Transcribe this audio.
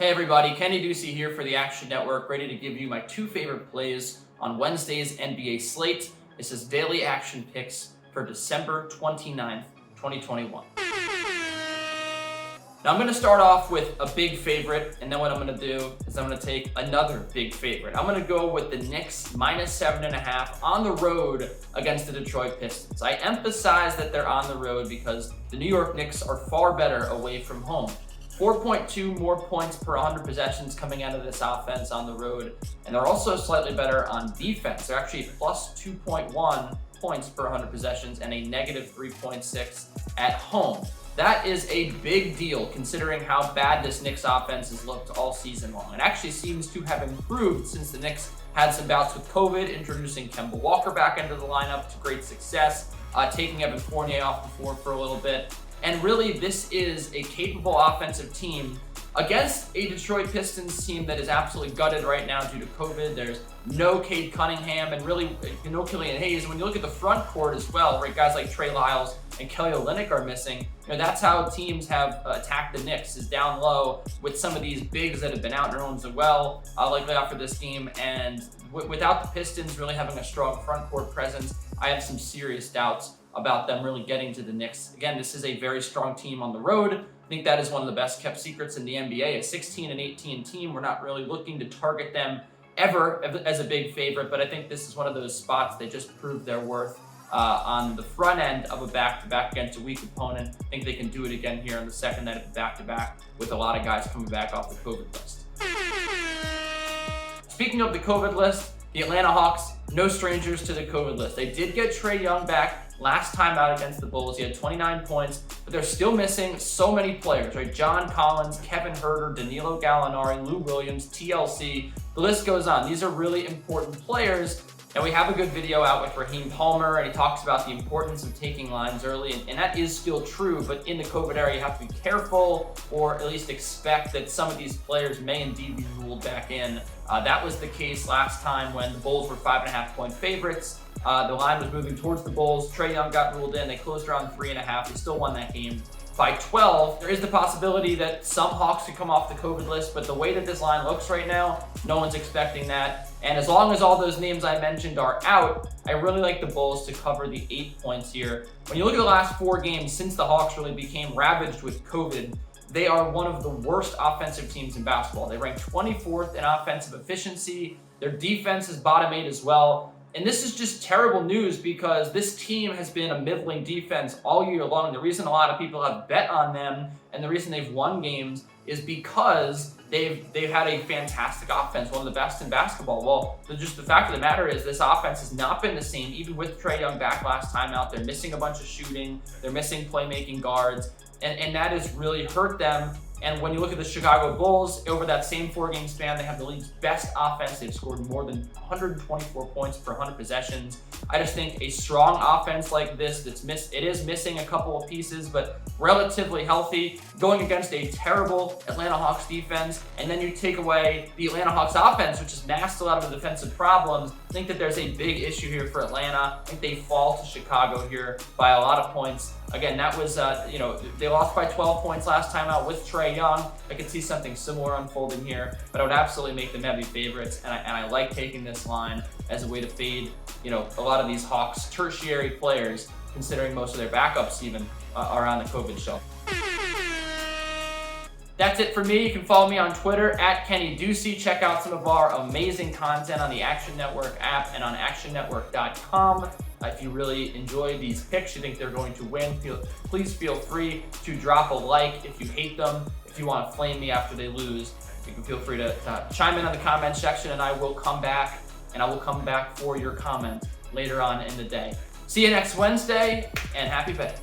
Hey everybody, Kenny Ducey here for the Action Network, ready to give you my two favorite plays on Wednesday's NBA slate. This is Daily Action Picks for December 29th, 2021. Now I'm going to start off with a big favorite, and then what I'm going to do is I'm going to take another big favorite. I'm going to go with the Knicks minus 7.5 on the road against the Detroit Pistons. I emphasize that they're on the road because the New York Knicks are far better away from home. 4.2 more points per 100 possessions coming out of this offense on the road, and they're also slightly better on defense. They're actually plus 2.1 points per 100 possessions and a negative 3.6 at home. That is a big deal considering how bad this Knicks offense has looked all season long. It actually seems to have improved since the Knicks had some bouts with COVID, introducing Kemba Walker back into the lineup to great success, taking Evan Fournier off the floor for a little bit. And really, this is a capable offensive team against a Detroit Pistons team that is absolutely gutted right now due to COVID. There's no Cade Cunningham and really no Killian Hayes. When you look at the front court as well, right, guys like Trey Lyles and Kelly Olynyk are missing. That's how teams have attacked the Knicks, is down low with some of these bigs that have been out in their own as well, likely after this game. And without the Pistons really having a strong front court presence, I have some serious doubts about them really getting to the Knicks. Again, this is a very strong team on the road. I think that is one of the best kept secrets in the NBA. A 16-18 team, we're not really looking to target them ever as a big favorite, but I think this is one of those spots they just proved their worth on the front end of a back-to-back against a weak opponent. I think they can do it again here on the second night of the back-to-back with a lot of guys coming back off the COVID list. Speaking of the COVID list, the Atlanta Hawks, no strangers to the COVID list. They did get Trae Young back last time out against the Bulls. He had 29 points, but they're still missing so many players, right? John Collins, Kevin Huerter, Danilo Gallinari, Lou Williams, TLC. The list goes on. These are really important players. And we have a good video out with Raheem Palmer, and he talks about the importance of taking lines early, and that is still true, but in the COVID era, you have to be careful, or at least expect that some of these players may indeed be ruled back in. That was the case last time when the Bulls were 5.5-point favorites. The line was moving towards the Bulls. Trae Young got ruled in. They closed around 3.5. They still won that game by 12. There is the possibility that some Hawks could come off the COVID list, but the way that this line looks right now, no one's expecting that. And as long as all those names I mentioned are out, I really like the Bulls to cover the 8 points here. When you look at the last 4 games since the Hawks really became ravaged with COVID, they are one of the worst offensive teams in basketball. They rank 24th in offensive efficiency. Their defense is bottom 8 as well. And this is just terrible news because this team has been a middling defense all year long. The reason a lot of people have bet on them and the reason they've won games is because they've had a fantastic offense, one of the best in basketball. Well, just the fact of the matter is this offense has not been the same, even with Trae Young back last time out. They're missing a bunch of shooting. They're missing playmaking guards. And that has really hurt them. And when you look at the Chicago Bulls, over that same 4-game span, they have the league's best offense. They've scored more than 124 points per 100 possessions. I just think a strong offense like this it is missing a couple of pieces, but relatively healthy, going against a terrible Atlanta Hawks defense, and then you take away the Atlanta Hawks offense, which has masked a lot of the defensive problems. I think that there's a big issue here for Atlanta. I think they fall to Chicago here by a lot of points. Again, that was, they lost by 12 points last time out with Trae Young. I could see something similar unfolding here, but I would absolutely make them heavy favorites, and I like taking this line as a way to fade, a lot of these Hawks tertiary players, considering most of their backups even are on the COVID shelf. That's it for me. You can follow me on Twitter at Kenny Ducey. Check out some of our amazing content on the Action Network app and on actionnetwork.com. If you really enjoy these picks, you think they're going to win, please feel free to drop a like. If you hate them, if you want to flame me after they lose, you can feel free to chime in on the comment section, and I will come back, for your comment later on in the day. See you next Wednesday, and happy betting.